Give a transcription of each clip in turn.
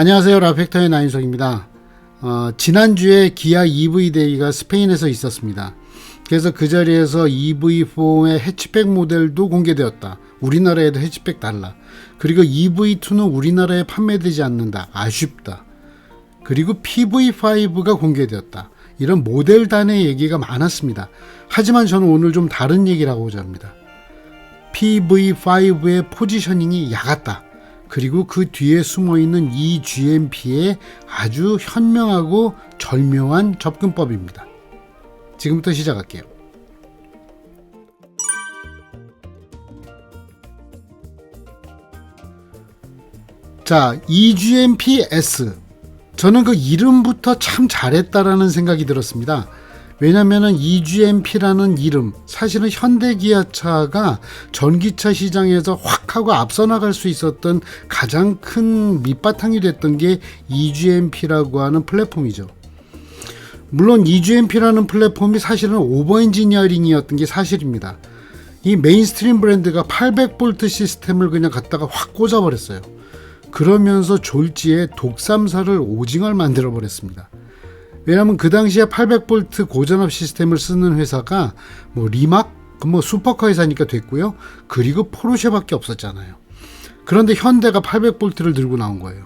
안녕하세요. 라펙터의 나인석입니다. 지난주에 기아 EV 데이가 스페인에서 있었습니다. 그래서 그 자리에서 EV4의 해치백 모델도 공개되었다. 우리나라에도 해치백 달라. 그리고 EV2는 우리나라에 판매되지 않는다. 아쉽다. 그리고 PV5가 공개되었다. 이런 모델단의 얘기가 많았습니다. 하지만 저는 오늘 좀 다른 얘기를 하고자 합니다. PV5의 포지셔닝이 야같다. 그리고 그 뒤에 숨어있는 이 GMP의 아주 현명하고 절묘한 접근법입니다. 지금부터 시작할게요. 자, eGMP-S. 저는 그 이름부터 참 잘했다라는 생각이 들었습니다. 왜냐면은 eGMP라는 이름, 사실은 현대기아차가 전기차 시장에서 확 하고 앞서 나갈 수 있었던 가장 큰 밑바탕이 됐던 게 eGMP라고 하는 플랫폼이죠. 물론 eGMP라는 플랫폼이 사실은 오버 엔지니어링이었던 게 사실입니다. 이 메인스트림 브랜드가 800V 시스템을 그냥 갖다가 확 꽂아버렸어요. 그러면서 졸지에 독삼사를 오징어를 만들어 버렸습니다. 왜냐하면 그 당시에 800V 고전압 시스템을 쓰는 회사가 리막, 슈퍼카 회사니까 됐고요. 그리고 포르쉐밖에 없었잖아요. 그런데 현대가 800V를 들고 나온 거예요.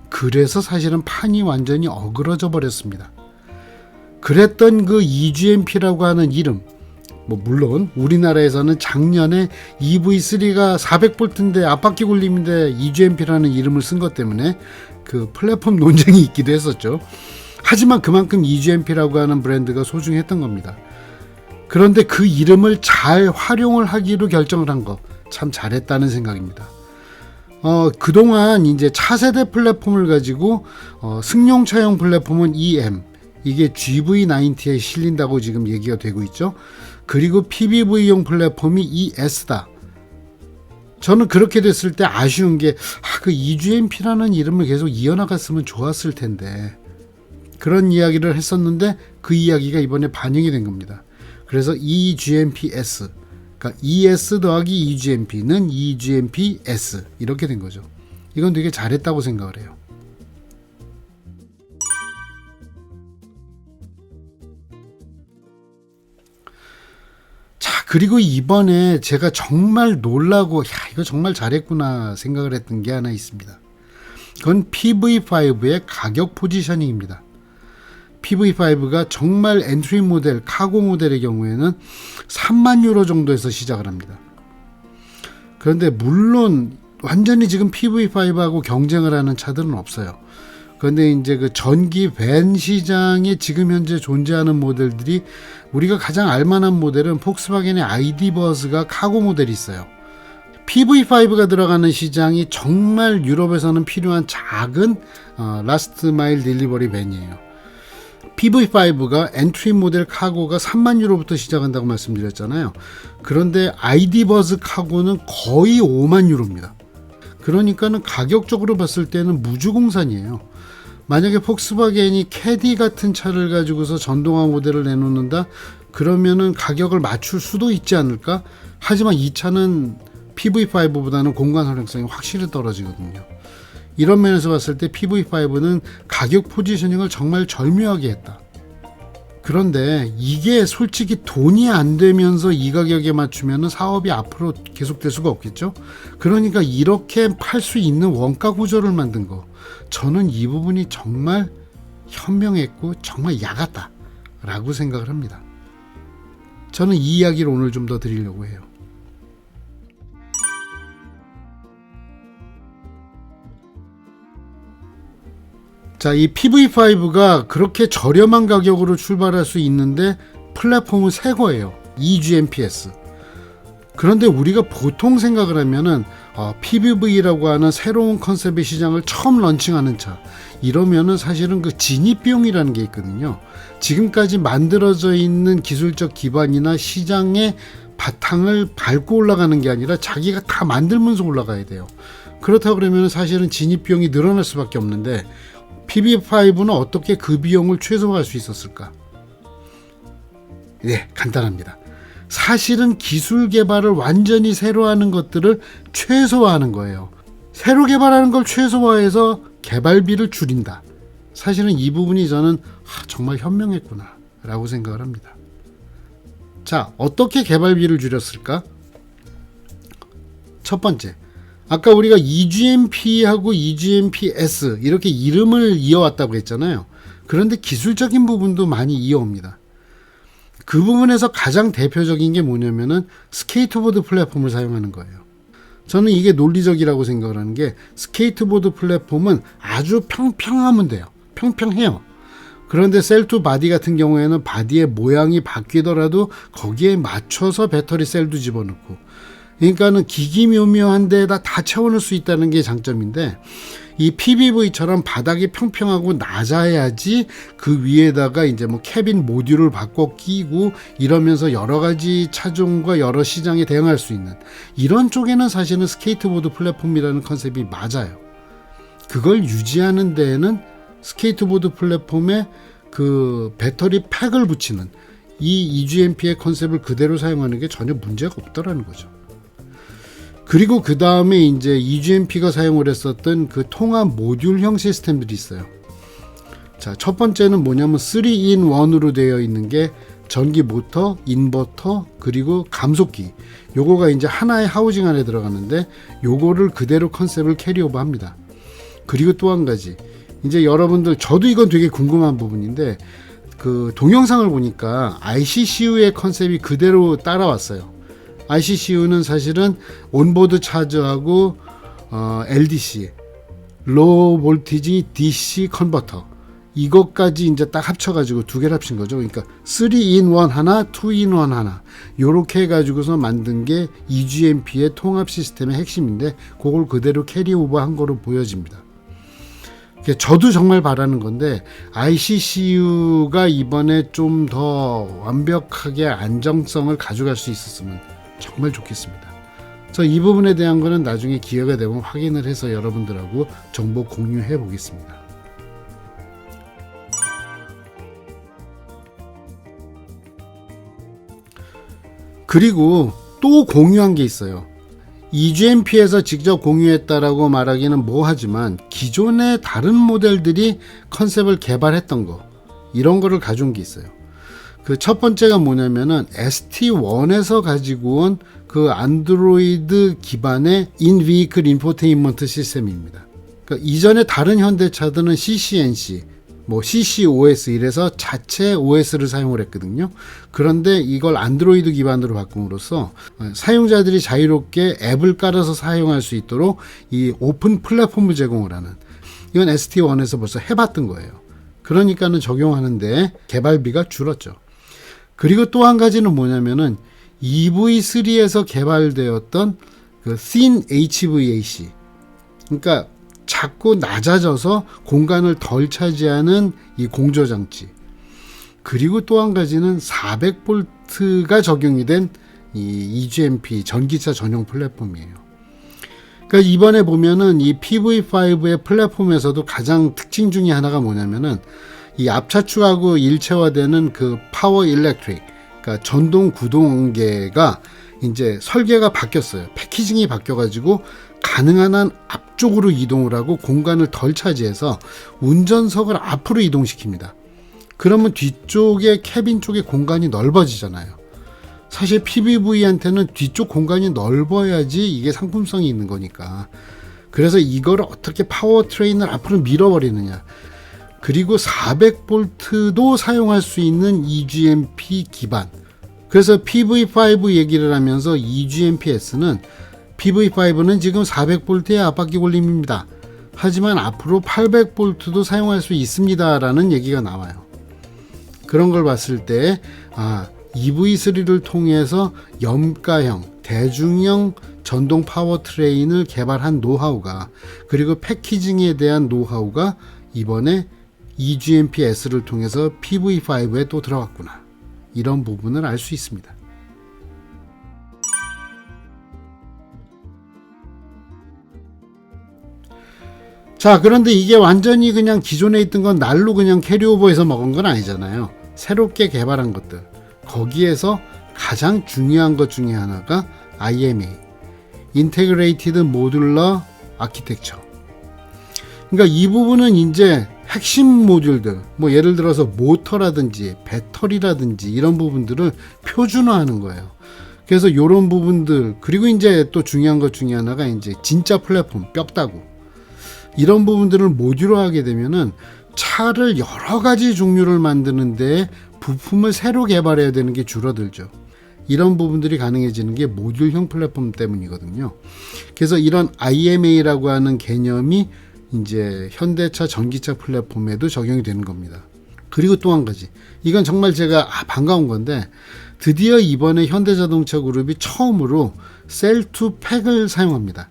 그래서 사실은 판이 완전히 어그러져 버렸습니다. 그랬던 그 eGMP라고 하는 이름, 물론 우리나라에서는 작년에 EV3가 400V인데 앞바퀴 굴림인데 eGMP라는 이름을 쓴 것 때문에 그 플랫폼 논쟁이 있기도 했었죠. 하지만 그만큼 eGMP라고 하는 브랜드가 소중했던 겁니다. 그런데 그 이름을 잘 활용을 하기로 결정을 한 거 참 잘했다는 생각입니다. 그동안 이제 차세대 플랫폼을 가지고 승용차용 플랫폼은 EM, 이게 GV90에 실린다고 지금 얘기가 되고 있죠. 그리고 PBV용 플랫폼이 ES다. 저는 그렇게 됐을 때 아쉬운 게 그 eGMP라는 이름을 계속 이어나갔으면 좋았을 텐데, 그런 이야기를 했었는데 그 이야기가 이번에 반영이 된 겁니다. 그래서 eGMP-S, 그러니까 ES 더하기 eGMP는 eGMP-S 이렇게 된 거죠. 이건 되게 잘했다고 생각을 해요. 자, 그리고 이번에 제가 정말 놀라고 이거 정말 잘했구나 생각을 했던 게 하나 있습니다. 그건 PV5의 가격 포지셔닝입니다. PV5가 정말 엔트리 모델, 카고 모델의 경우에는 3만 유로 정도에서 시작을 합니다. 그런데 물론 완전히 지금 PV5하고 경쟁을 하는 차들은 없어요. 그런데 이제 그 전기 밴 시장에 지금 현재 존재하는 모델들이, 우리가 가장 알만한 모델은 폭스바겐의 ID 버스가 카고 모델이 있어요. PV5가 들어가는 시장이 정말 유럽에서는 필요한 작은 라스트 마일 딜리버리 밴이에요. PV5가 엔트리 모델 카고가 3만 유로부터 시작한다고 말씀드렸잖아요. 그런데 ID 버스 카고는 거의 5만 유로입니다. 그러니까는 가격적으로 봤을 때는 무주공산이에요. 만약에 폭스바겐이 캐디 같은 차를 가지고서 전동화 모델을 내놓는다, 그러면은 가격을 맞출 수도 있지 않을까? 하지만 이 차는 PV5보다는 공간 활용성이 확실히 떨어지거든요. 이런 면에서 봤을 때 PV5는 가격 포지셔닝을 정말 절묘하게 했다. 그런데 이게 솔직히 돈이 안 되면서 이 가격에 맞추면 사업이 앞으로 계속될 수가 없겠죠. 그러니까 이렇게 팔 수 있는 원가 구조를 만든 거, 저는 이 부분이 정말 현명했고 정말 야같다 라고 생각을 합니다. 저는 이 이야기를 오늘 좀 더 드리려고 해요. 자, 이 PV5가 그렇게 저렴한 가격으로 출발할 수 있는데 플랫폼은 새 거예요. eGMP-S. 그런데 우리가 보통 생각을 하면은 PBV라고 하는 새로운 컨셉의 시장을 처음 런칭하는 차, 이러면은 사실은 그 진입비용이라는 게 있거든요. 지금까지 만들어져 있는 기술적 기반이나 시장의 바탕을 밟고 올라가는 게 아니라 자기가 다 만들면서 올라가야 돼요. 그렇다고 그러면 사실은 진입비용이 늘어날 수밖에 없는데, PV5는 어떻게 그 비용을 최소화할 수 있었을까? 네, 간단합니다. 사실은 기술 개발을 완전히 새로 하는 것들을 최소화하는 거예요. 새로 개발하는 걸 최소화해서 개발비를 줄인다. 사실은 이 부분이 저는 정말 현명했구나 라고 생각을 합니다. 자, 어떻게 개발비를 줄였을까? 첫 번째, 아까 우리가 eGMP하고 eGMP-S 이렇게 이름을 이어왔다고 했잖아요. 그런데 기술적인 부분도 많이 이어옵니다. 그 부분에서 가장 대표적인 게 뭐냐면은 스케이트보드 플랫폼을 사용하는 거예요. 저는 이게 논리적이라고 생각을 하는 게, 스케이트보드 플랫폼은 아주 평평하면 돼요. 평평해요. 그런데 셀2 바디 같은 경우에는 바디의 모양이 바뀌더라도 거기에 맞춰서 배터리 셀도 집어넣고, 그러니까는 기기묘묘한 데에다 다 채워넣을 수 있다는 게 장점인데, 이 PBV처럼 바닥이 평평하고 낮아야지 그 위에다가 이제 뭐 캐빈 모듈을 바꿔 끼고 이러면서 여러 가지 차종과 여러 시장에 대응할 수 있는, 이런 쪽에는 사실은 스케이트보드 플랫폼이라는 컨셉이 맞아요. 그걸 유지하는 데에는 스케이트보드 플랫폼에 그 배터리 팩을 붙이는 이 eGMP의 컨셉을 그대로 사용하는 게 전혀 문제가 없더라는 거죠. 그리고 그 다음에 이제 eGMP가 사용을 했었던 그 통합 모듈형 시스템들이 있어요. 자, 첫 번째는 뭐냐면 3-in-1으로 되어 있는 게 전기 모터, 인버터, 그리고 감속기. 요거가 이제 하나의 하우징 안에 들어가는데, 요거를 그대로 컨셉을 캐리오버 합니다. 그리고 또 한 가지, 이제 여러분들, 저도 이건 되게 궁금한 부분인데, 그 동영상을 보니까 ICCU의 컨셉이 그대로 따라왔어요. ICCU는 사실은 온보드 차저하고 LDC, 로우 볼티지 DC 컨버터, 이것까지 이제 딱 합쳐가지고 두 개를 합친 거죠. 그러니까 3-in-1 하나, 2-in-1 하나, 요렇게 해가지고서 만든 게 eGMP의 통합 시스템의 핵심인데, 그걸 그대로 캐리오버 한 거로 보여집니다. 저도 정말 바라는 건데, ICCU가 이번에 좀 더 완벽하게 안정성을 가져갈 수 있었으면 정말 좋겠습니다. 저 이 부분에 대한 거는 나중에 기회가 되면 확인을 해서 여러분들하고 정보 공유해 보겠습니다. 그리고 또 공유한 게 있어요. eGMP에서 직접 공유했다라고 말하기는 뭐하지만, 기존의 다른 모델들이 컨셉을 개발했던 거, 이런 거를 가져온 게 있어요. 그 첫 번째가 뭐냐면은 ST1에서 가지고 온 그 안드로이드 기반의 인비이클 인포테인먼트 시스템입니다. 그러니까 이전에 다른 현대차들은 CCNC, 뭐 CCOS 이래서 자체 OS를 사용을 했거든요. 그런데 이걸 안드로이드 기반으로 바꿈으로써 사용자들이 자유롭게 앱을 깔아서 사용할 수 있도록 이 오픈 플랫폼을 제공을 하는, 이건 ST1에서 벌써 해봤던 거예요. 그러니까는 적용하는데 개발비가 줄었죠. 그리고 또 한 가지는 뭐냐면은 EV3에서 개발되었던 그 Thin HVAC, 그러니까 자꾸 낮아져서 공간을 덜 차지하는 이 공조장치, 그리고 또 한 가지는 400V가 적용이 된 이 eGMP 전기차 전용 플랫폼이에요. 그러니까 이번에 보면은 이 PV5의 플랫폼에서도 가장 특징 중에 하나가 뭐냐면은 이 앞차축하고 일체화되는 그 파워 일렉트릭, 그러니까 전동 구동계가 이제 설계가 바뀌었어요. 패키징이 바뀌어가지고 가능한 한 앞쪽으로 이동을 하고 공간을 덜 차지해서 운전석을 앞으로 이동시킵니다. 그러면 뒤쪽에 캐빈 쪽에 공간이 넓어지잖아요. 사실 PBV한테는 뒤쪽 공간이 넓어야지 이게 상품성이 있는 거니까. 그래서 이걸 어떻게 파워트레인을 앞으로 밀어버리느냐. 그리고 400V도 사용할 수 있는 eGMP 기반. 그래서 PV5 얘기를 하면서 eGMP-S는 PV5는 지금 400V의 압박기 걸림입니다. 하지만 앞으로 800V도 사용할 수 있습니다 라는 얘기가 나와요. 그런 걸 봤을 때 EV3를 통해서 염가형, 대중형 전동 파워트레인을 개발한 노하우가, 그리고 패키징에 대한 노하우가 이번에 eGMP-S를 통해서 PV5에 또 들어갔구나, 이런 부분을 알 수 있습니다. 자, 그런데 이게 완전히 그냥 기존에 있던 건 날로 그냥 캐리오버해서 먹은 건 아니잖아요. 새롭게 개발한 것들, 거기에서 가장 중요한 것 중에 하나가 IMA, Integrated Modular Architecture. 그러니까 이 부분은 이제 핵심 모듈들, 뭐 예를 들어서 모터라든지 배터리라든지 이런 부분들을 표준화하는 거예요. 그래서 이런 부분들, 그리고 이제 또 중요한 것 중에 하나가 이제 진짜 플랫폼, 뼈다구, 이런 부분들을 모듈화하게 되면은 차를 여러 가지 종류를 만드는데 부품을 새로 개발해야 되는 게 줄어들죠. 이런 부분들이 가능해지는 게 모듈형 플랫폼 때문이거든요. 그래서 이런 IMA라고 하는 개념이 이제 현대차 전기차 플랫폼에도 적용이 되는 겁니다. 그리고 또 한 가지, 이건 정말 제가 반가운 건데, 드디어 이번에 현대자동차 그룹이 처음으로 셀2 팩을 사용합니다.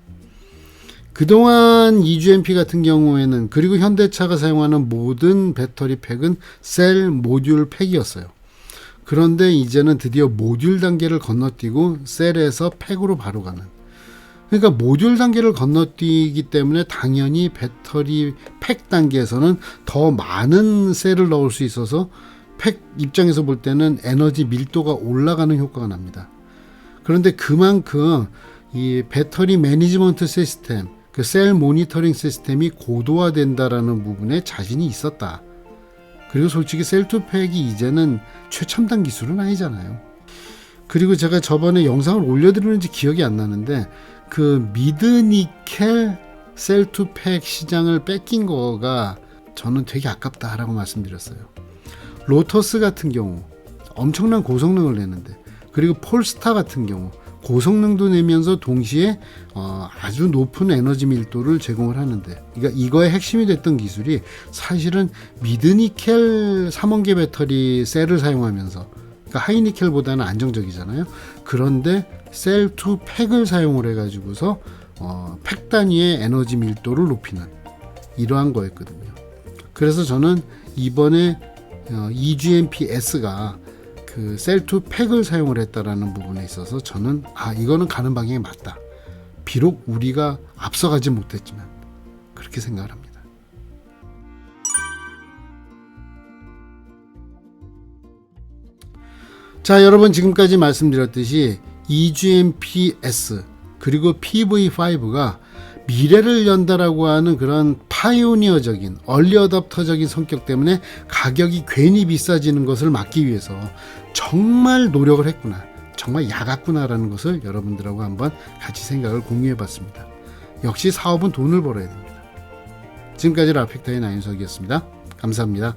그동안 EGMP 같은 경우에는, 그리고 현대차가 사용하는 모든 배터리 팩은 셀 모듈 팩이었어요. 그런데 이제는 드디어 모듈 단계를 건너뛰고 셀에서 팩으로 바로 가는, 그러니까 모듈 단계를 건너뛰기 때문에 당연히 배터리 팩 단계에서는 더 많은 셀을 넣을 수 있어서 팩 입장에서 볼 때는 에너지 밀도가 올라가는 효과가 납니다. 그런데 그만큼 이 배터리 매니지먼트 시스템, 그 셀 모니터링 시스템이 고도화된다라는 부분에 자신이 있었다. 그리고 솔직히 셀2 팩이 이제는 최첨단 기술은 아니잖아요. 그리고 제가 저번에 영상을 올려드렸는지 기억이 안 나는데, 그 미드니켈 셀2 팩 시장을 뺏긴 거가 저는 되게 아깝다라고 말씀드렸어요. 로터스 같은 경우 엄청난 고성능을 내는데, 그리고 폴스타 같은 경우 고성능도 내면서 동시에 아주 높은 에너지 밀도를 제공을 하는데, 그러니까 이거의 핵심이 됐던 기술이 사실은 미드니켈 3원계 배터리 셀을 사용하면서, 그러니까 하이니켈보다는 안정적이잖아요. 그런데 셀2 팩을 사용을 해가지고서 팩 단위의 에너지 밀도를 높이는 이러한 거였거든요. 그래서 저는 이번에 EGMP-S가 그 셀2 팩을 사용을 했다라는 부분에 있어서 저는 이거는 가는 방향이 맞다. 비록 우리가 앞서가지 못했지만 그렇게 생각을 합니다. 자, 여러분, 지금까지 말씀드렸듯이 EGMP-S 그리고 PV5가 미래를 연다라고 하는 그런 파이오니어적인 얼리 어답터적인 성격 때문에 가격이 괜히 비싸지는 것을 막기 위해서 정말 노력을 했구나, 정말 야갔구나라는 것을 여러분들하고 한번 같이 생각을 공유해 봤습니다. 역시 사업은 돈을 벌어야 됩니다. 지금까지 라픽타의 나인석이었습니다. 감사합니다.